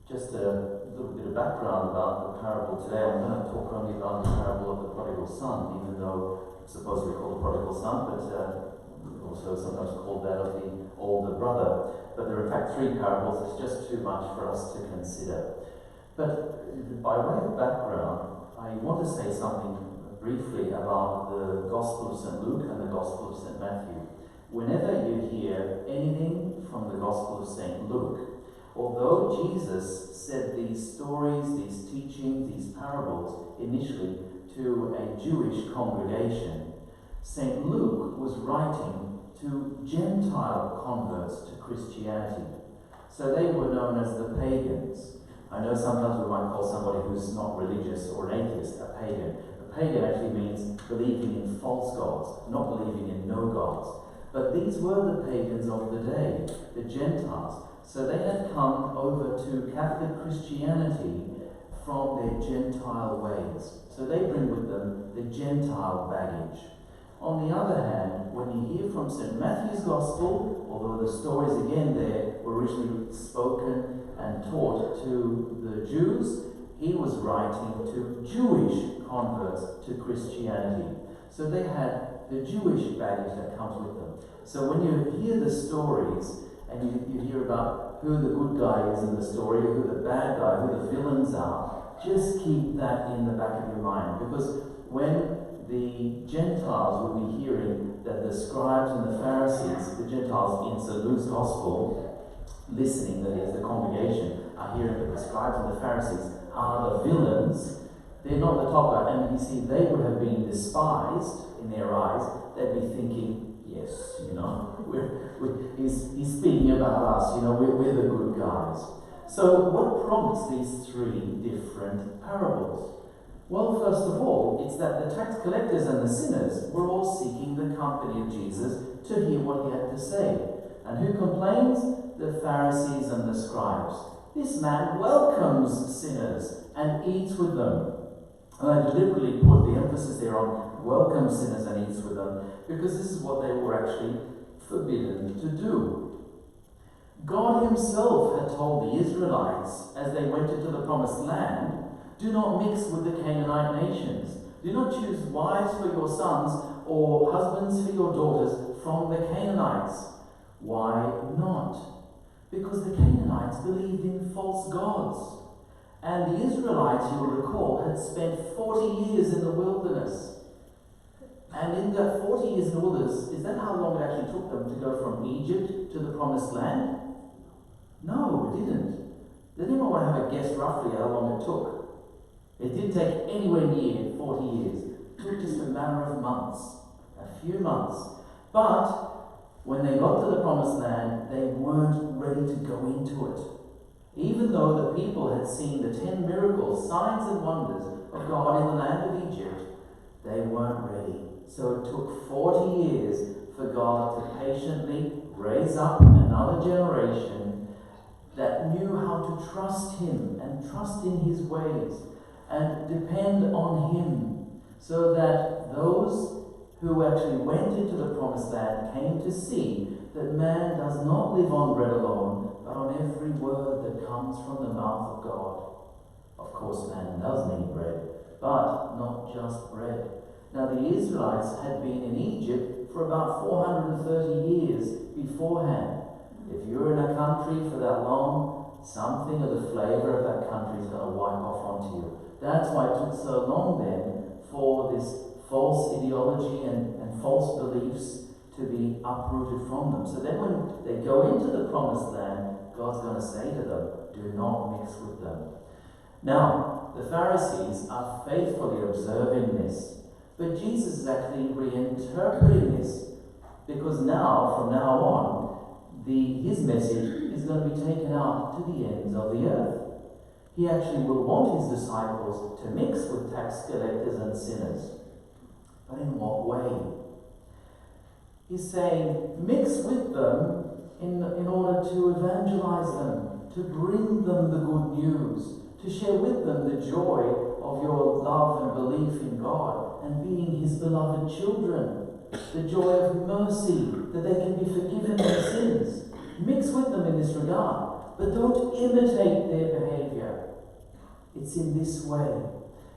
Just a little bit of background about the parable today. I'm going to talk only about the parable of the Prodigal Son, even though it's supposedly called the Prodigal Son, but also sometimes called that of the older brother. But there are in fact three parables. It's just too much for us to consider. But by way of background, I want to say something briefly about the Gospel of St. Luke and the Gospel of St. Matthew. Whenever you hear anything from the Gospel of St. Luke, although Jesus said these stories, these teachings, these parables initially to a Jewish congregation, St. Luke was writing to Gentile converts to Christianity. So they were known as the pagans. I know sometimes we might call somebody who's not religious or an atheist a pagan. A pagan actually means believing in false gods, not believing in no gods. But these were the pagans of the day, the Gentiles. So they had come over to Catholic Christianity from their Gentile ways. So they bring with them the Gentile baggage. On the other hand, when you hear from St. Matthew's Gospel, although the stories again there were originally spoken and taught to the Jews, he was writing to Jewish converts to Christianity. So they had the Jewish baggage that comes with them. So when you hear the stories, and you hear about who the good guy is in the story, who the bad guy, who the villains are, just keep that in the back of your mind. Because when the Gentiles will be hearing that the scribes and the Pharisees, the Gentiles in St. Luke's Gospel, listening, that is, the congregation, are hearing that the scribes and the Pharisees are the villains, they're not the top guy. And you see, they would have been despised in their eyes. They'd be thinking, yes, he's speaking about us, we're the good guys. So what prompts these three different parables? Well, first of all, it's that the tax collectors and the sinners were all seeking the company of Jesus to hear what he had to say. And who complains? The Pharisees and the scribes. This man welcomes sinners and eats with them. And I deliberately put the emphasis there on welcome sinners and eats with them, because this is what they were actually forbidden to do. God himself had told the Israelites as they went into the promised land, do not mix with the Canaanite nations. Do not choose wives for your sons or husbands for your daughters from the Canaanites. Why not? Because the Canaanites believed in false gods. And the Israelites, you'll recall, had spent 40 years in the wilderness. And in that 40 years in the wilderness, is that how long it actually took them to go from Egypt to the promised land? No, it didn't. Does anyone want to have a guess roughly how long it took? It didn't take anywhere near 40 years. It took just a matter of months, a few months. But when they got to the promised land, they weren't ready to go into it. Even though the people had seen the 10 miracles, signs and wonders of God in the land of Egypt, they weren't ready. So it took 40 years for God to patiently raise up another generation that knew how to trust him and trust in his ways and depend on him, so that those who actually went into the promised land came to see that man does not live on bread alone, but on every word that comes from the mouth of God. Of course, man does need bread, but not just bread. Now, the Israelites had been in Egypt for about 430 years beforehand. If you're in a country for that long, something of the flavor of that country is going to wipe off onto you. That's why it took so long then for this false ideology and false beliefs to be uprooted from them. So then when they go into the promised land, God's going to say to them, do not mix with them. Now, the Pharisees are faithfully observing this, but Jesus is actually reinterpreting this, because now, from now on, his message is going to be taken out to the ends of the earth. He actually will want his disciples to mix with tax collectors and sinners. But in what way? He's saying, mix with them in order to evangelize them, to bring them the good news, to share with them the joy of your love and belief in God and being his beloved children, the joy of mercy, that they can be forgiven their sins. Mix with them in this regard. but don't imitate their behavior. It's in this way.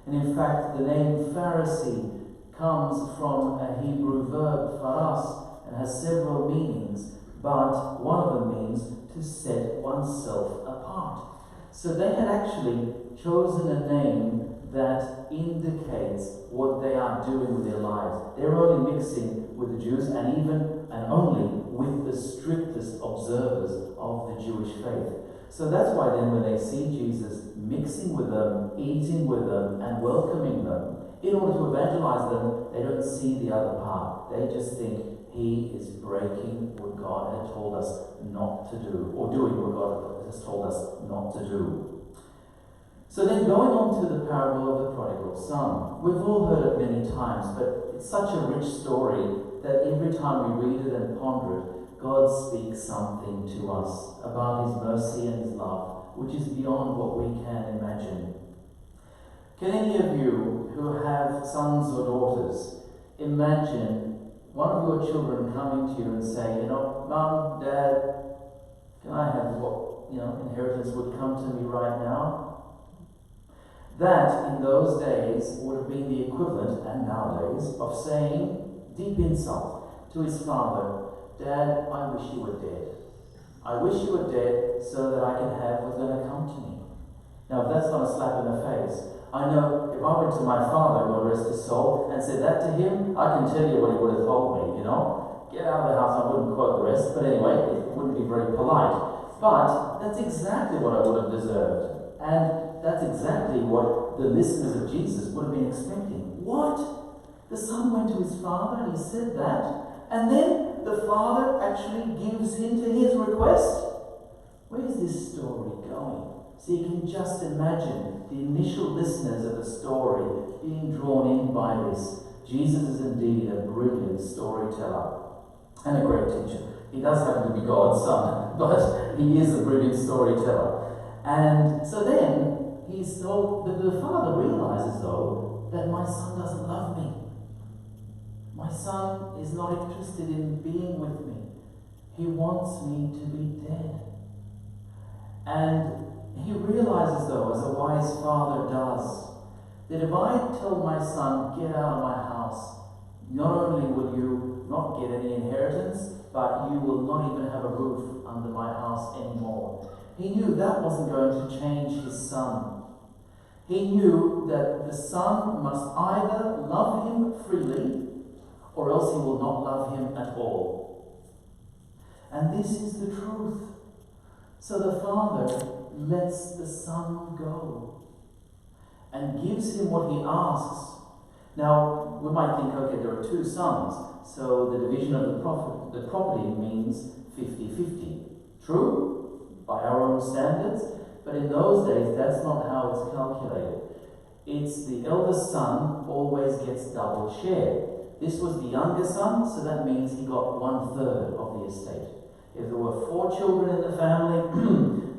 And in fact, the name Pharisee comes from a Hebrew verb, pharas, and has several meanings, but one of them means to set oneself apart. So they had actually chosen a name that indicates what they are doing with their lives. They're only mixing with the Jews and even and only with the strictest observers of the Jewish faith. So that's why then when they see Jesus mixing with them, eating with them, and welcoming them, in order to evangelize them, they don't see the other part. They just think he is breaking what God had told us not to do, or doing what God has told us not to do. So then going on to the parable of the prodigal son. We've all heard it many times, but it's such a rich story that every time we read it and ponder it, God speaks something to us about his mercy and his love, which is beyond what we can imagine. Can any of you who have sons or daughters imagine one of your children coming to you and say, Mum, Dad, can I have what, inheritance would come to me right now? That, in those days, would have been the equivalent, and nowadays, of saying, deep insult, to his father, Dad, I wish you were dead. I wish you were dead so that I can have what's going to come to me. Now, if that's not a slap in the face, I know if I went to my father, God rest his soul, and said that to him, I can tell you what he would have told me, Get out of the house. I wouldn't quote the rest, but anyway, it wouldn't be very polite. But that's exactly what I would have deserved. And that's exactly what the listeners of Jesus would have been expecting. What? The son went to his father and he said that? And then the father actually gives in to his request? Where's this story going? So you can just imagine the initial listeners of the story being drawn in by this. Jesus is indeed a brilliant storyteller and a great teacher. He does happen to be God's son, but he is a brilliant storyteller. And so then he's told that the father realizes, though, that my son doesn't love me. My son is not interested in being with me. He wants me to be dead. And he realizes, though, as a wise father does, that if I tell my son, get out of my house, not only will you not get any inheritance, but you will not even have a roof under my house anymore. He knew that wasn't going to change his son. He knew that the son must either love him freely, or else he will not love him at all. And this is the truth. So the father lets the son go and gives him what he asks. Now, we might think, okay, there are two sons, so the division of the property means 50-50. True? By our own standards. But in those days, that's not how it's calculated. It's the eldest son always gets double share. This was the younger son, so that means he got 1/3 of the estate. If there were 4 children in the family,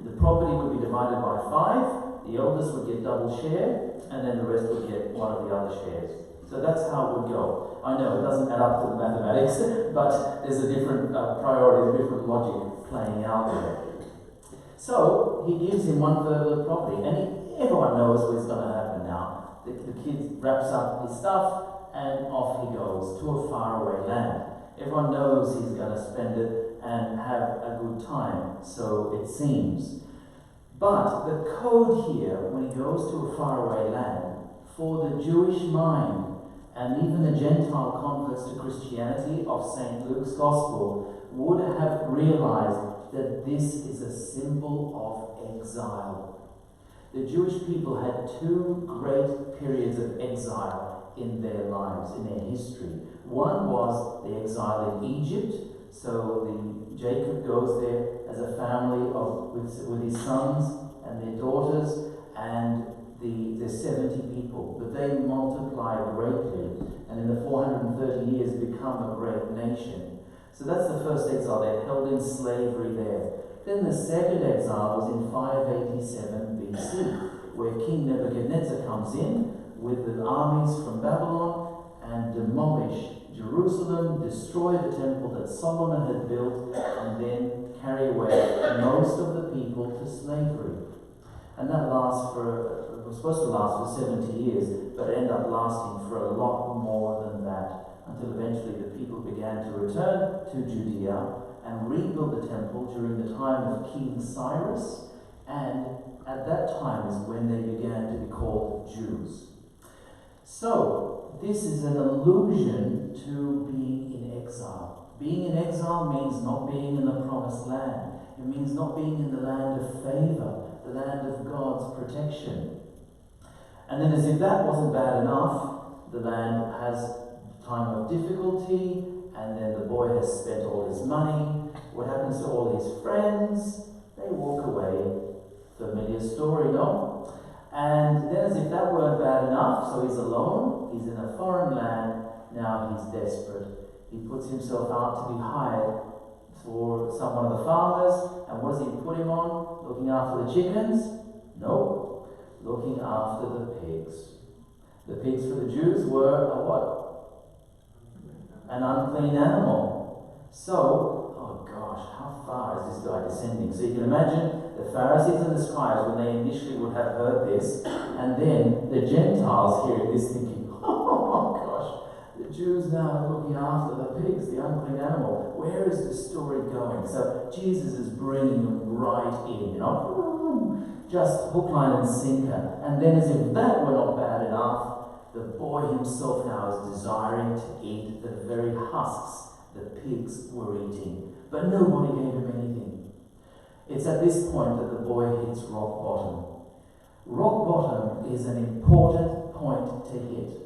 the property would be divided by 5, the eldest would get double share, and then the rest would get one of the other shares. So that's how it would go. I know it doesn't add up to the mathematics, but there's a different priority, a different logic playing out there. So he gives him 1/3 of the property, and everyone knows what's going to happen now. The kid wraps up his stuff, and off he goes to a faraway land. Everyone knows he's going to spend it and have a good time, so it seems. But the code here, when he goes to a faraway land, for the Jewish mind, and even the Gentile converts to Christianity of St. Luke's Gospel, would have realized that this is a symbol of exile. The Jewish people had 2 great periods of exile in their lives, in their history. One was the exile in Egypt. So Jacob goes there as a family with his sons and their daughters, and the 70 people. But they multiplied greatly, and in the 430 years become a great nation. So that's the first exile. They're held in slavery there. Then the second exile was in 587 BC, where King Nebuchadnezzar comes in with the armies from Babylon and demolish Jerusalem, destroy the temple that Solomon had built, and then carry away most of the people to slavery. And that was supposed to last for 70 years, but it ended up lasting for a lot more than that, until eventually the people began to return to Judea and rebuild the temple during the time of King Cyrus, and at that time is when they began to be called Jews. So, this is an allusion to being in exile. Being in exile means not being in the promised land. It means not being in the land of favor, the land of God's protection. And then, as if that wasn't bad enough, the land has time of difficulty, and then the boy has spent all his money. What happens to all his friends? They walk away. Familiar story, no? And then, as if that weren't bad enough, so he's alone, he's in a foreign land, now he's desperate. He puts himself out to be hired for one of the farmers, and what does he put him on? Looking after the chickens? No, looking after the pigs. The pigs for the Jews were a what? An unclean animal. So, oh gosh, how far is this guy descending? So you can imagine the Pharisees and the scribes, when they initially would have heard this, and then the Gentiles hearing this thinking, oh gosh, the Jews now are looking after the pigs, the unclean animal. Where is the story going? So Jesus is bringing them right in, just hook, line and sinker. And then, as if that were not bad enough, the boy himself now is desiring to eat the very husks that pigs were eating. But nobody gave him anything. It's at this point that the boy hits rock bottom. Rock bottom is an important point to hit.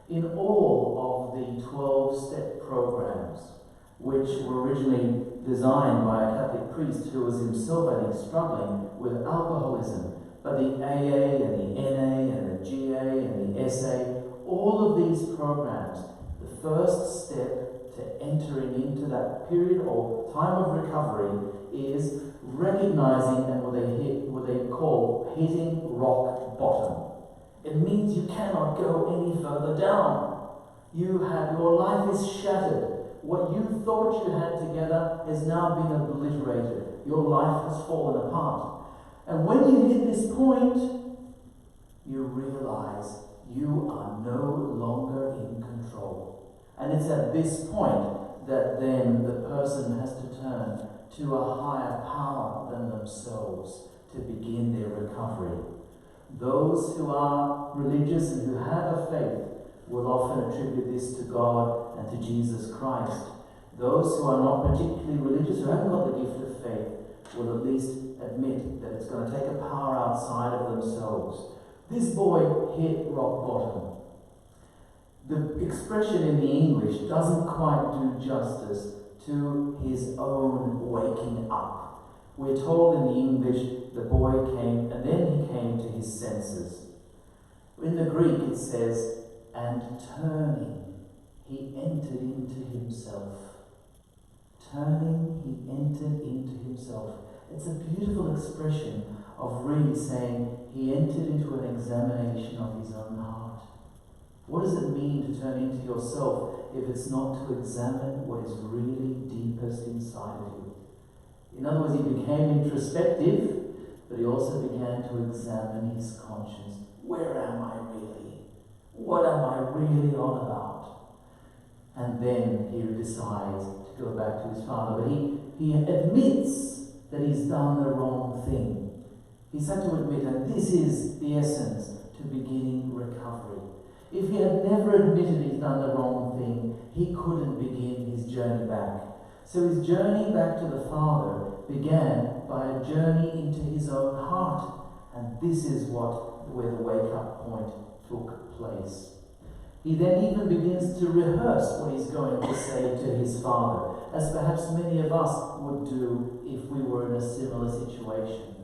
In all of the 12-step programs, which were originally designed by a Catholic priest who was himself, I think, struggling with alcoholism, but the AA and the NA and the GA and the SA, all of these programs, the first step to entering into that period or time of recovery is recognizing and what they call hitting rock bottom. It means you cannot go any further down. Your life is shattered. What you thought you had together has now been obliterated. Your life has fallen apart. And when you hit this point, you realize you are no longer in control. And it's at this point that then the person has to turn to a higher power than themselves to begin their recovery. Those who are religious and who have a faith will often attribute this to God and to Jesus Christ. Those who are not particularly religious, who haven't got the gift of faith, will at least admit that it's going to take a power outside of themselves. This boy hit rock bottom. The expression in the English doesn't quite do justice to his own waking up. We're told in the English, the boy came, and then he came to his senses. In the Greek it says, and turning, he entered into himself. Turning, he entered into himself. It's a beautiful expression of really saying he entered into an examination of his own heart. What does it mean to turn into yourself if it's not to examine what is really deepest inside of you? In other words, he became introspective, but he also began to examine his conscience. Where am I really? What am I really on about? And then he decides to go back to his father. But he admits that he's done the wrong thing. He's had to admit, and this is the essence to beginning recovery. If he had never admitted he's done the wrong thing, he couldn't begin his journey back. So his journey back to the Father began by a journey into his own heart. And this is where the wake-up point took place. He then even begins to rehearse what he's going to say to his father, as perhaps many of us would do if we were in a similar situation.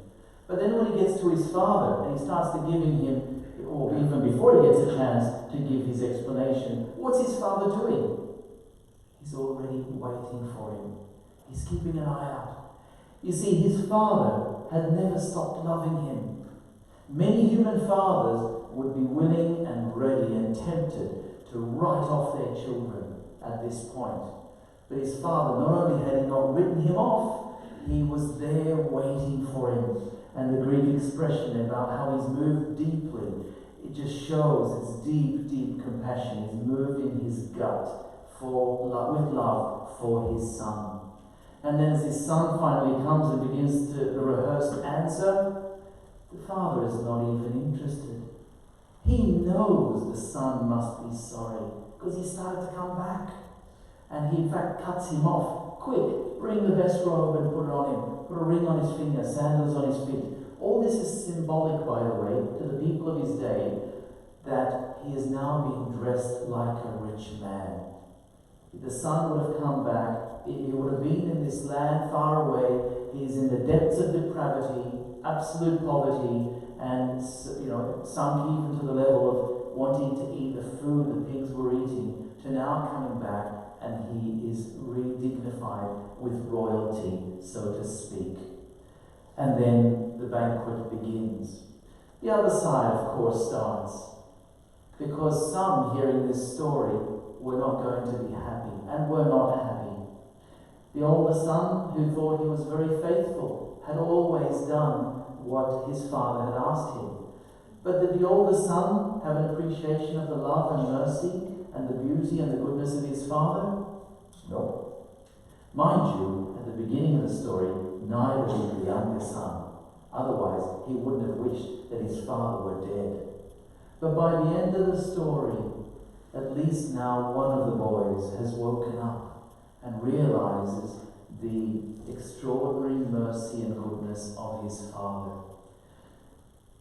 But then when he gets to his father and he starts to giving him, or even before he gets a chance to give his explanation, what's his father doing? He's already waiting for him. He's keeping an eye out. You see, his father had never stopped loving him. Many human fathers would be willing and ready and tempted to write off their children at this point. But his father, not only had he not written him off, He was there waiting for him. And the Greek expression about how he's moved deeply, it just shows it's deep, deep compassion. He's moved in his gut with love for his son. And then as his son finally comes and begins the rehearsed answer, the father is not even interested. He knows the son must be sorry because he started to come back. And he in fact cuts him off. Quick, bring the best robe and put it on him. Put a ring on his finger, sandals on his feet. All this is symbolic, by the way, to the people of his day, that he is now being dressed like a rich man. If the son would have come back, he would have been in this land far away. He's in the depths of depravity, absolute poverty, and sunk even to the level of wanting to eat the food the pigs were eating, to now coming back, and he is re-dignified with royalty, so to speak. And then the banquet begins. The other side, of course, starts, because some hearing this story were not going to be happy, and were not happy. The older son, who thought he was very faithful, had always done what his father had asked him. But did the older son have an appreciation of the love and mercy and the beauty and the goodness of his father? No. Mind you, at the beginning of the story, neither did the younger son. Otherwise, he wouldn't have wished that his father were dead. But by the end of the story, at least now one of the boys has woken up and realizes the extraordinary mercy and goodness of his father.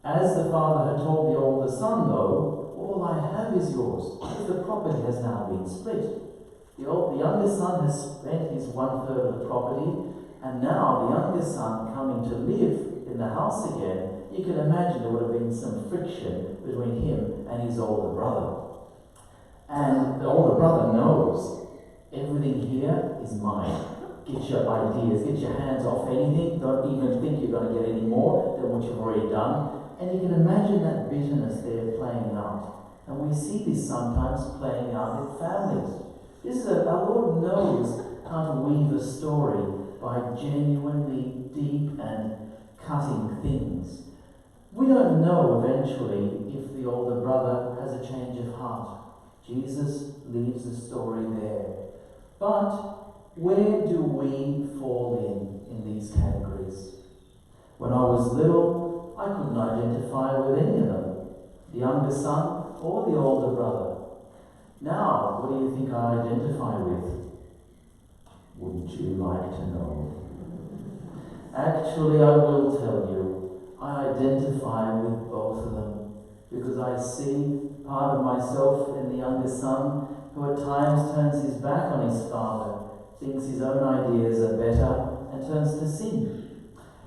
As the father had told the older son, though, all I have is yours, because the property has now been split. The younger son has spent his 1/3 of the property, and now the younger son coming to live in the house again, you can imagine there would have been some friction between him and his older brother. And the older brother knows, everything here is mine. Get your ideas, get your hands off anything, don't even think you're going to get any more than what you've already done. And you can imagine that bitterness there playing out. And we see this sometimes playing out in families. Our Lord knows how to weave a story by genuinely deep and cutting things. We don't know eventually if the older brother has a change of heart. Jesus leaves the story there. But where do we fall in these categories? When I was little, I couldn't identify with any of them, the younger son or the older brother. Now, what do you think I identify with? Wouldn't you like to know? Actually, I will tell you, I identify with both of them, because I see part of myself in the younger son, who at times turns his back on his father, thinks his own ideas are better, and turns to sin.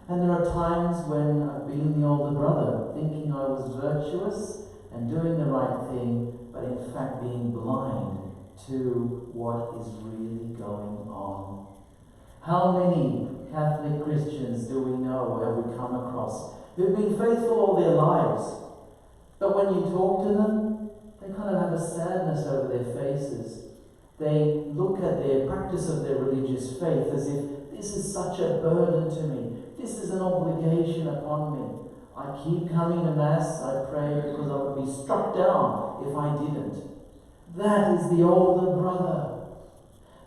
And there are times when I've been the older brother, thinking I was virtuous and doing the right thing, but in fact being blind to what is really going on. How many Catholic Christians do we know, or have we come across, who've been faithful all their lives, but when you talk to them, they kind of have a sadness over their faces. They look at their practice of their religious faith as if this is such a burden to me. This is an obligation upon me. I keep coming to Mass, I pray, because I would be struck down if I didn't. That is the older brother.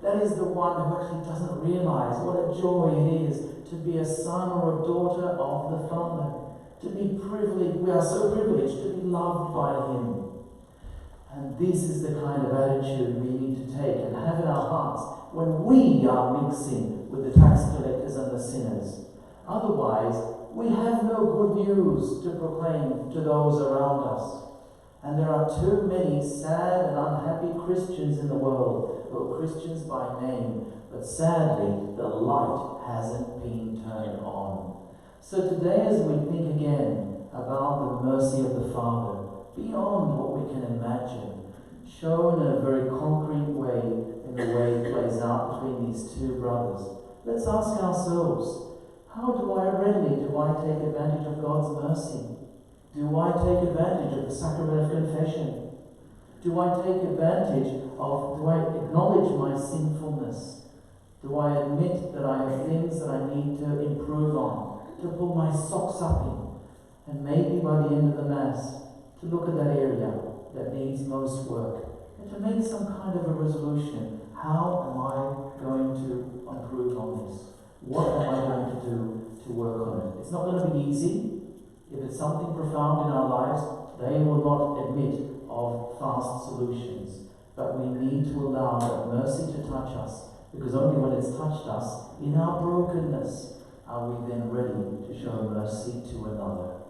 That is the one who actually doesn't realize what a joy it is to be a son or a daughter of the Father. To be privileged, we are so privileged to be loved by Him. And this is the kind of attitude we need to take and have in our hearts when we are mixing with the tax collectors and the sinners. Otherwise, we have no good news to proclaim to those around us. And there are too many sad and unhappy Christians in the world who are Christians by name, but sadly the light hasn't been turned on. So today, as we think again about the mercy of the Father, beyond what we can imagine, shown in a very concrete way in the way it plays out between these two brothers, let's ask ourselves, how readily do I take advantage of God's mercy? Do I take advantage of the sacrament of confession? Do I acknowledge my sinfulness? Do I admit that I have things that I need to improve on, to pull my socks up in, and maybe by the end of the Mass, to look at that area that needs most work, and to make some kind of a resolution. How am I going to improve on this? What am I going to do to work on it? It's not going to be easy. If it's something profound in our lives, they will not admit of fast solutions. But we need to allow that mercy to touch us, because only when it's touched us in our brokenness are we then ready to show mercy to another.